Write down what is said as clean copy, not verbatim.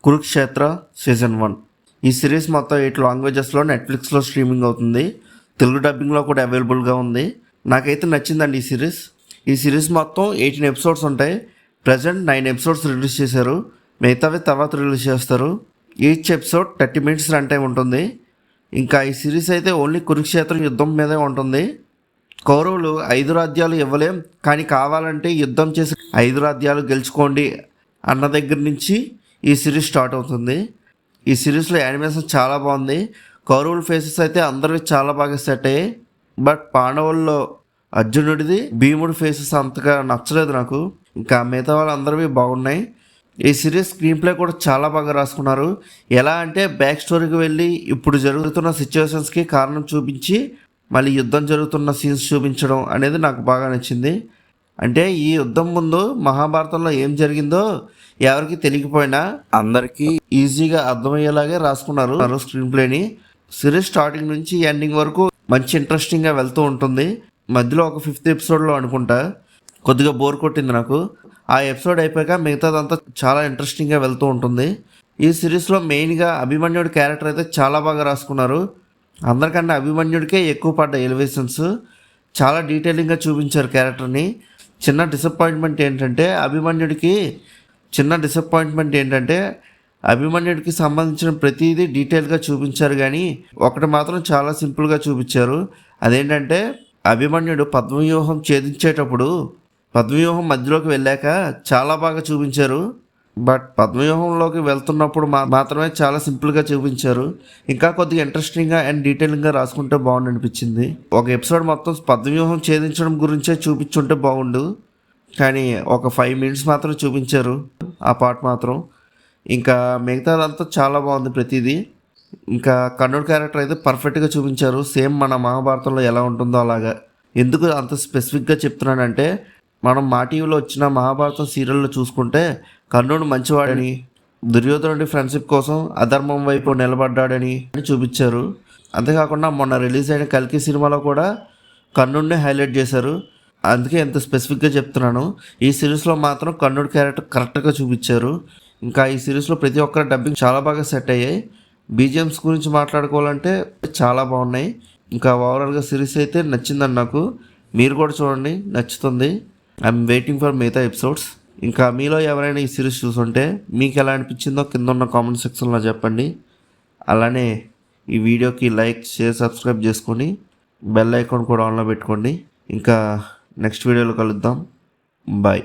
Kurukshetra season 1. ఈ series మొత్తం 8 లాంగ్వేజెస్లో నెట్ఫ్లిక్స్లో స్ట్రీమింగ్ అవుతుంది. తెలుగు డబ్బింగ్లో కూడా అవైలబుల్గా ఉంది. నాకైతే నచ్చిందండి ఈ సిరీస్ మొత్తం 18 ఎపిసోడ్స్ ఉంటాయి. ప్రజెంట్ 9 ఎపిసోడ్స్ రిలీజ్ చేశారు, మిగతావి తర్వాత రిలీజ్ చేస్తారు. Each episode 30 minutes run time ఉంటుంది. ఇంకా ఈ సిరీస్ అయితే ఓన్లీ కురుక్షేత్రం యుద్ధం మీదే ఉంటుంది. కౌరవులు 5 రాజ్యాలు ఇవ్వలేం, కానీ కావాలంటే యుద్ధం చేసి 5 రాజ్యాలు గెలుచుకోండి అన్న దగ్గర నుంచి ఈ సిరీస్ స్టార్ట్ అవుతుంది. ఈ సిరీస్లో యానిమేషన్ చాలా బాగుంది. కౌరవుల ఫేసెస్ అయితే అందరివి చాలా బాగా సెట్ అయ్యాయి. బట్ పాండవుల్లో అర్జునుడిది, భీముడి ఫేసెస్ అంతగా నచ్చలేదు నాకు. ఇంకా మిగతా వాళ్ళందరివి బాగున్నాయి. ఈ సిరీస్ స్క్రీన్ ప్లే కూడా చాలా బాగా రాసుకున్నారు. ఎలా అంటే బ్యాక్ స్టోరీకి వెళ్ళి ఇప్పుడు జరుగుతున్న సిచ్యువేషన్స్కి కారణం చూపించి మళ్ళీ యుద్ధం జరుగుతున్న సీన్స్ చూపించడం అనేది నాకు బాగా నచ్చింది. అంటే ఈ యుద్ధం ముందు మహాభారతంలో ఏం జరిగిందో ఎవరికి తెలియకపోయినా అందరికీ ఈజీగా అర్థమయ్యేలాగే రాసుకున్నారు స్క్రీన్ ప్లేని. సిరీస్ స్టార్టింగ్ నుంచి ఎండింగ్ వరకు మంచి ఇంట్రెస్టింగ్గా వెళ్తూ ఉంటుంది. మధ్యలో ఒక 5th ఎపిసోడ్లో అనుకుంటా కొద్దిగా బోర్ కొట్టింది నాకు. ఆ ఎపిసోడ్ అయిపోయాక మిగతాదంతా చాలా ఇంట్రెస్టింగ్గా వెళ్తూ ఉంటుంది. ఈ సిరీస్లో మెయిన్గా అభిమన్యుడి క్యారెక్టర్ అయితే చాలా బాగా రాసుకున్నారు. అందరికన్నా అభిమన్యుడికే ఎక్కువ పడ్డ ఎలివేషన్స్. చాలా డీటెయిలింగ్గా చూపించారు క్యారెక్టర్ని. చిన్న డిసప్పాయింట్మెంట్ ఏంటంటే అభిమన్యుడికి సంబంధించిన ప్రతిదీ డీటెయిల్గా చూపించారు, కానీ ఒకటి మాత్రం చాలా సింపుల్గా చూపించారు. అదేంటంటే అభిమన్యుడు పద్మవ్యూహం ఛేదించేటప్పుడు పద్మవ్యూహం మధ్యలోకి వెళ్ళాక చాలా బాగా చూపించారు. బట్ పద్మవ్యూహంలోకి వెళ్తున్నప్పుడు మాత్రమే చాలా సింపుల్గా చూపించారు. ఇంకా కొద్దిగా ఇంట్రెస్టింగ్గా అండ్ డీటెయిలింగ్గా రాసుకుంటే బాగుండు అనిపించింది. ఒక ఎపిసోడ్ మొత్తం పద్మవ్యూహం ఛేదించడం గురించే చూపించుంటే బాగుండు, కానీ ఒక 5 minutes మాత్రం చూపించారు ఆ పార్ట్ మాత్రం. ఇంకా మిగతాదంతా చాలా బాగుంది ప్రతిదీ. ఇంకా కర్ణుడి క్యారెక్టర్ అయితే పర్ఫెక్ట్గా చూపించారు, సేమ్ మన మహాభారతంలో ఎలా ఉంటుందో అలాగా. ఎందుకు అంత స్పెసిఫిక్గా చెప్తున్నానంటే మనం మా టీవీలో వచ్చిన మహాభారతం సీరియల్లో చూసుకుంటే కర్ణుడు మంచివాడని, దుర్యోధనుడి ఫ్రెండ్షిప్ కోసం అధర్మం వైపు నిలబడ్డాడని చూపించారు. అంతేకాకుండా మొన్న రిలీజ్ అయిన కల్కి సినిమాలో కూడా కర్ణుడిని హైలైట్ చేశారు. అందుకే ఎంత స్పెసిఫిక్గా చెప్తున్నాను. ఈ సిరీస్లో మాత్రం కర్ణుడి క్యారెక్టర్ కరెక్ట్గా చూపించారు. ఇంకా ఈ సిరీస్లో ప్రతి ఒక్కరి డబ్బింగ్ చాలా బాగా సెట్ అయ్యాయి. బీజిఎమ్స్ గురించి మాట్లాడుకోవాలంటే చాలా బాగున్నాయి. ఇంకా ఓవరాల్గా సిరీస్ అయితే నచ్చిందని నాకు. మీరు కూడా చూడండి, నచ్చుతుంది. ఐఎమ్ వెయిటింగ్ ఫర్ మిగతా ఎపిసోడ్స్. ఇంకా మీలో ఎవరైనా ఈ సిరీస్ చూసుంటే మీకు ఎలా అనిపించిందో కింద ఉన్న కామెంట్ సెక్షన్లో చెప్పండి. అలానే ఈ వీడియోకి లైక్, షేర్, సబ్స్క్రైబ్ చేసుకొని బెల్ ఐకాన్ కూడా ఆన్లో పెట్టుకోండి. ఇంకా నెక్స్ట్ వీడియోలో కలుద్దాం. బాయ్.